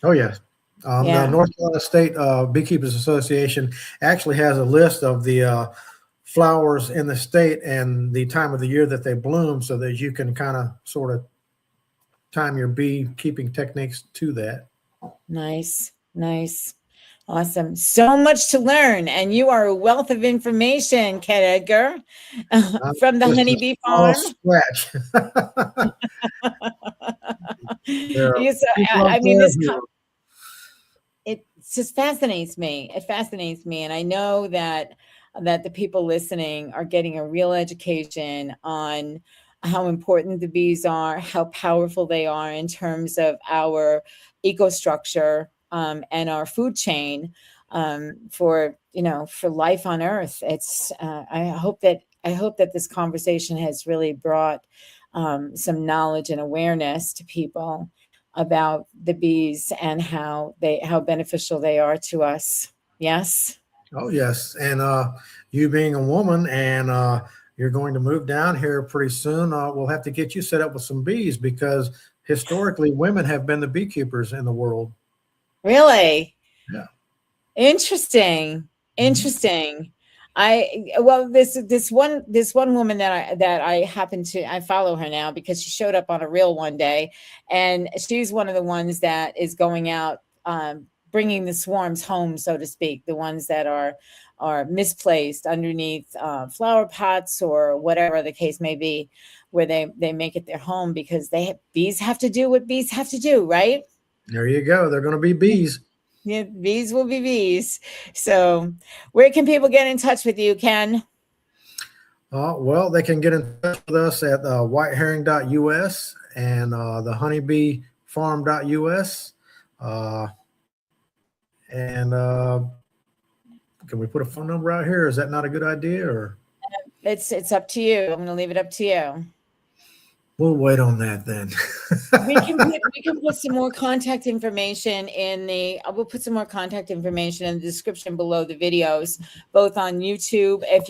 Oh yes. Yeah. The North Carolina State Beekeepers Association actually has a list of the flowers in the state and the time of the year that they bloom, so that you can kind of sort of time your beekeeping techniques to that. Nice. Awesome. So much to learn. And you are a wealth of information, Ken Edgar, from the honeybee farm. Scratch. It just fascinates me. It fascinates me. And I know that the people listening are getting a real education on how important the bees are, how powerful they are in terms of our ecostructure and our food chain for life on Earth. It's I hope that this conversation has really brought some knowledge and awareness to people about the bees and how beneficial they are to us. Yes. Oh yes, and you being a woman and you're going to move down here pretty soon. We'll have to get you set up with some bees, because historically women have been the beekeepers in the world. Really? Yeah. Interesting. This one woman that I happen to, I follow her now because she showed up on a reel one day, and she's one of the ones that is going out bringing the swarms home, so to speak, the ones that are misplaced underneath flower pots or whatever the case may be, where they make it their home, because bees have to do what bees have to do, right? There you go. They're going to be bees. Yeah, bees will be bees. So where can people get in touch with you, Ken? Well, they can get in touch with us at whiteherring.us and the honeybeefarm.us. And can we put a phone number out here? Is that not a good idea? Or it's up to you. I'm going to leave it up to you. We'll wait on that then. we can put some more contact information we'll put some more contact information in the description below the videos, both on YouTube. If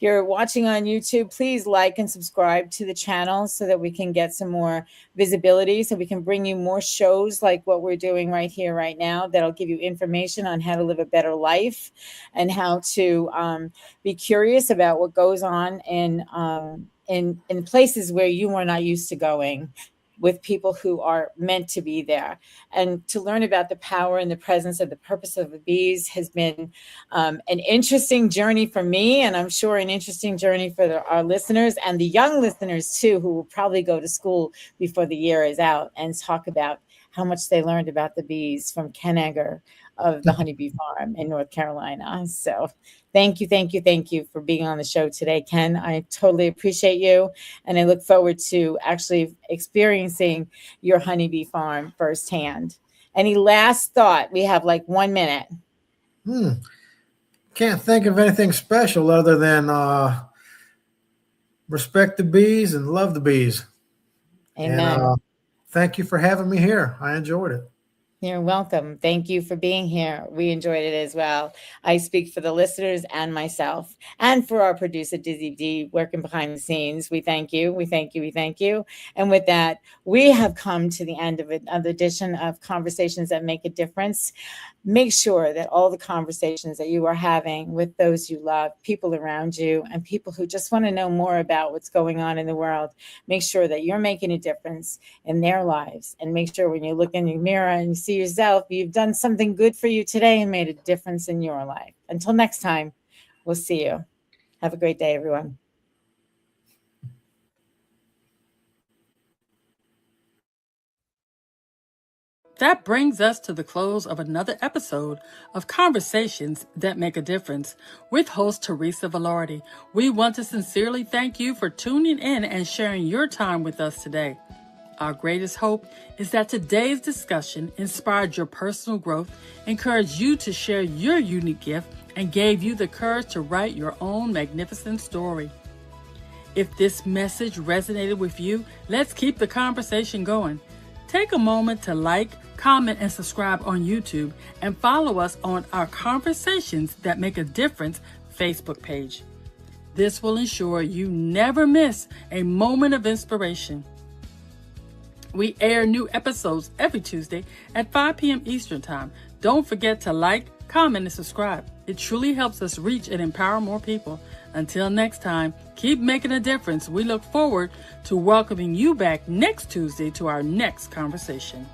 you're watching on YouTube, please like and subscribe to the channel so that we can get some more visibility, so we can bring you more shows like what we're doing right here, right now, that'll give you information on how to live a better life and how to be curious about what goes on in places where you are not used to going, with people who are meant to be there. And to learn about the power and the presence of the purpose of the bees has been an interesting journey for me, and I'm sure an interesting journey for our listeners and the young listeners too, who will probably go to school before the year is out and talk about how much they learned about the bees from Ken Edgar of the Honeybee Farm in North Carolina. So thank you for being on the show today, Ken. I totally appreciate you. And I look forward to actually experiencing your honeybee farm firsthand. Any last thought? We have like 1 minute. Can't think of anything special other than respect the bees and love the bees. Amen. And thank you for having me here. I enjoyed it. You're welcome. Thank you for being here. We enjoyed it as well. I speak for the listeners and myself, and for our producer, Dizzy D, working behind the scenes. We thank you. We thank you. We thank you. And with that, we have come to the end of another edition of Conversations That Make a Difference. Make sure that all the conversations that you are having with those you love, people around you, and people who just want to know more about what's going on in the world, make sure that you're making a difference in their lives. And make sure when you look in your mirror and you see yourself, you've done something good for you today and made a difference in your life. Until next time, we'll see you. Have a great day, everyone. That brings us to the close of another episode of Conversations That Make a Difference with host Teresa Velardi. We want to sincerely thank you for tuning in and sharing your time with us today. Our greatest hope is that today's discussion inspired your personal growth, encouraged you to share your unique gift, and gave you the courage to write your own magnificent story. If this message resonated with you, let's keep the conversation going. Take a moment to like, comment, and subscribe on YouTube, and follow us on our Conversations That Make a Difference Facebook page. This will ensure you never miss a moment of inspiration. We air new episodes every Tuesday at 5 p.m. Eastern Time. Don't forget to like, comment, and subscribe. It truly helps us reach and empower more people. Until next time, keep making a difference. We look forward to welcoming you back next Tuesday to our next conversation.